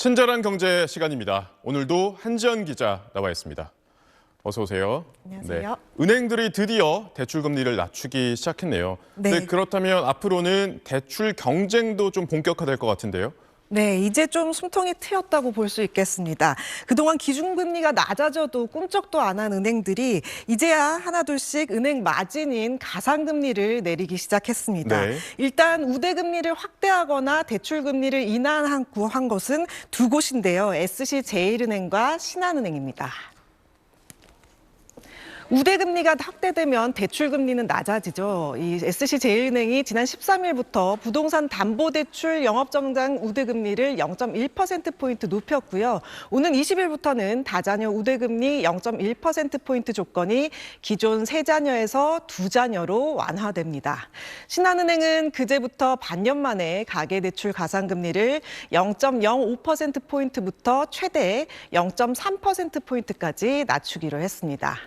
친절한 경제 시간입니다. 오늘도 한지연 기자 나와 있습니다. 어서 오세요. 안녕하세요. 네, 은행들이 드디어 대출 금리를 낮추기 시작했네요. 네. 그렇다면 앞으로는 대출 경쟁도 좀 본격화될 것 같은데요. 네, 이제 좀 숨통이 트였다고 볼 수 있겠습니다. 그동안 기준금리가 낮아져도 꿈쩍도 안 한 은행들이 이제야 하나둘씩 은행 마진인 가상금리를 내리기 시작했습니다. 네. 일단 우대금리를 확대하거나 대출금리를 인하한 것은 두 곳인데요. SC제일은행과 신한은행입니다. 우대금리가 확대되면 대출금리는 낮아지죠. 이 SC제일은행이 지난 13일부터 부동산 담보대출 영업정장 우대금리를 0.1%포인트 높였고요. 오는 20일부터는 다자녀 우대금리 0.1%포인트 조건이 기존 3자녀에서 2자녀로 완화됩니다. 신한은행은 그제부터 반년 만에 가계대출 가상금리를 0.05%포인트부터 최대 0.3%포인트까지 낮추기로 했습니다.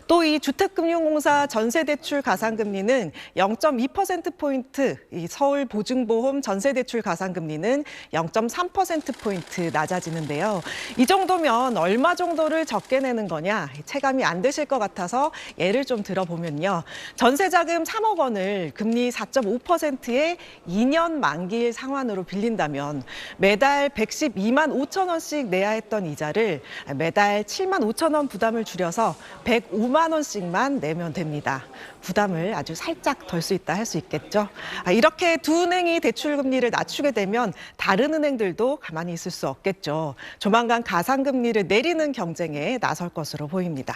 또 이 주택금융공사 전세대출 가상금리는 0.2%포인트, 이 서울보증보험 전세대출 가상금리는 0.3%포인트 낮아지는데요. 이 정도면 얼마 정도를 적게 내는 거냐 체감이 안 되실 것 같아서 예를 좀 들어보면요. 전세자금 3억 원을 금리 4.5%의 2년 만기일 상환으로 빌린다면 매달 112만 5천 원씩 내야 했던 이자를 매달 7만 5천 원 부담을 줄여서 105만 원씩만 내면 됩니다. 부담을 아주 살짝 덜 수 있다 할 수 있겠죠. 이렇게 두 은행이 대출 금리를 낮추게 되면 다른 은행들도 가만히 있을 수 없겠죠. 조만간 가상금리를 내리는 경쟁에 나설 것으로 보입니다.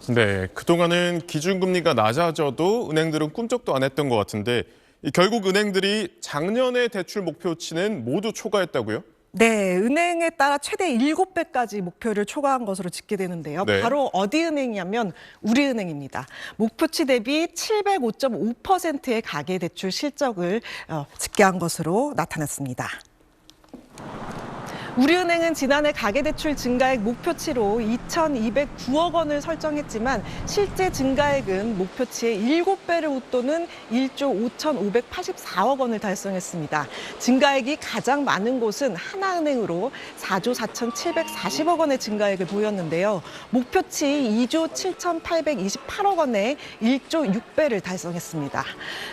네, 그동안은 기준금리가 낮아져도 은행들은 꿈쩍도 안 했던 것 같은데 결국 은행들이 작년의 대출 목표치는 모두 초과했다고요? 네, 은행에 따라 최대 7배까지 목표를 초과한 것으로 집계되는데요. 네. 바로 어디 은행이냐면 우리은행입니다. 목표치 대비 705%의 가계대출 실적을 집계한 것으로 나타났습니다. 우리은행은 지난해 가계대출 증가액 목표치로 2,209억 원을 설정했지만 실제 증가액은 목표치의 7배를 웃도는 1조 5,584억 원을 달성했습니다. 증가액이 가장 많은 곳은 하나은행으로 4조 4,740억 원의 증가액을 보였는데요. 목표치 2조 7,828억 원에 1조 6배를 달성했습니다.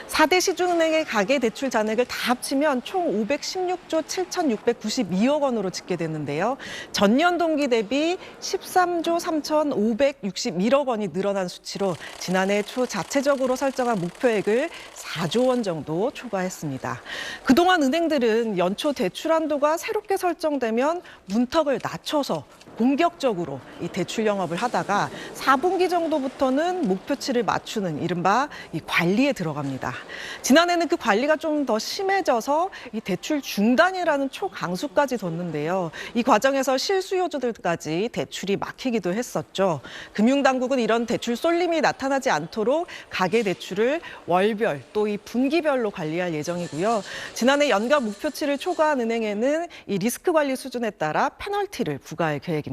4대 시중은행의 가계대출 잔액을 다 합치면 총 516조 7,692억 원으로 집계됐는데요. 전년 동기 대비 13조 3,561억 원이 늘어난 수치로 지난해 초 자체적으로 설정한 목표액을 4조 원 정도 초과했습니다. 그동안 은행들은 연초 대출 한도가 새롭게 설정되면 문턱을 낮춰서 공격적으로 이 대출 영업을 하다가 4분기 정도부터는 목표치를 맞추는 이른바 이 관리에 들어갑니다. 지난해는 그 관리가 좀 더 심해져서 이 대출 중단이라는 초강수까지 뒀는데요. 이 과정에서 실수요자들까지 대출이 막히기도 했었죠. 금융당국은 이런 대출 쏠림이 나타나지 않도록 가계대출을 월별 또 이 분기별로 관리할 예정이고요. 지난해 연간 목표치를 초과한 은행에는 이 리스크 관리 수준에 따라 페널티를 부과할 계획입니다.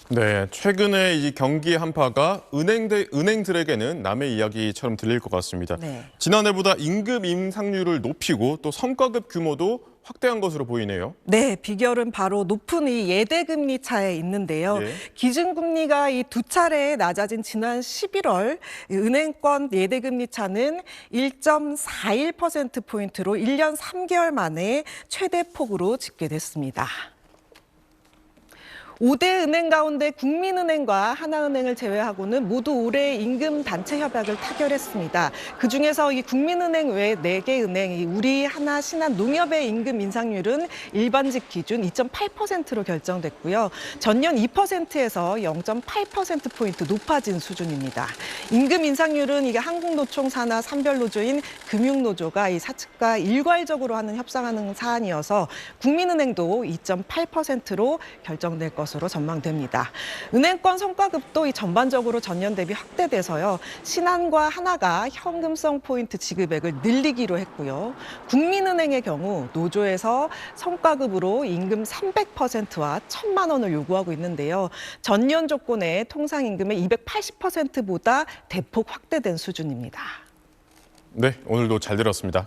네, 최근에 이 경기 한파가 은행들에게는 남의 이야기처럼 들릴 것 같습니다. 네. 지난해보다 임금 인상률을 높이고 또 성과급 규모도 확대한 것으로 보이네요. 네, 비결은 바로 높은 이 예대금리 차에 있는데요. 예. 기준금리가 이 두 차례 낮아진 지난 11월 은행권 예대금리 차는 1.41%포인트로 1년 3개월 만에 최대 폭으로 집계됐습니다. 5대 은행 가운데 국민은행과 하나은행을 제외하고는 모두 올해 임금 단체 협약을 타결했습니다. 그중에서 이 국민은행 외 4개 은행, 우리, 하나, 신한, 농협의 임금 인상률은 일반직 기준 2.8%로 결정됐고요. 전년 2%에서 0.8%포인트 높아진 수준입니다. 임금 인상률은 이게 한국노총 산하 산별노조인 금융노조가 이 사측과 일괄적으로 협상하는 사안이어서 국민은행도 2.8%로 결정될 것으로 전망됩니다. 은행권 성과급도 전반적으로 전년 대비 확대돼서요. 신한과 하나가 현금성 포인트 지급액을 늘리기로 했고요. 국민은행의 경우 노조에서 성과급으로 임금 300%와 1,000만 원을 요구하고 있는데요. 전년 조건의 통상임금의 280%보다 대폭 확대된 수준입니다. 네, 오늘도 잘 들었습니다.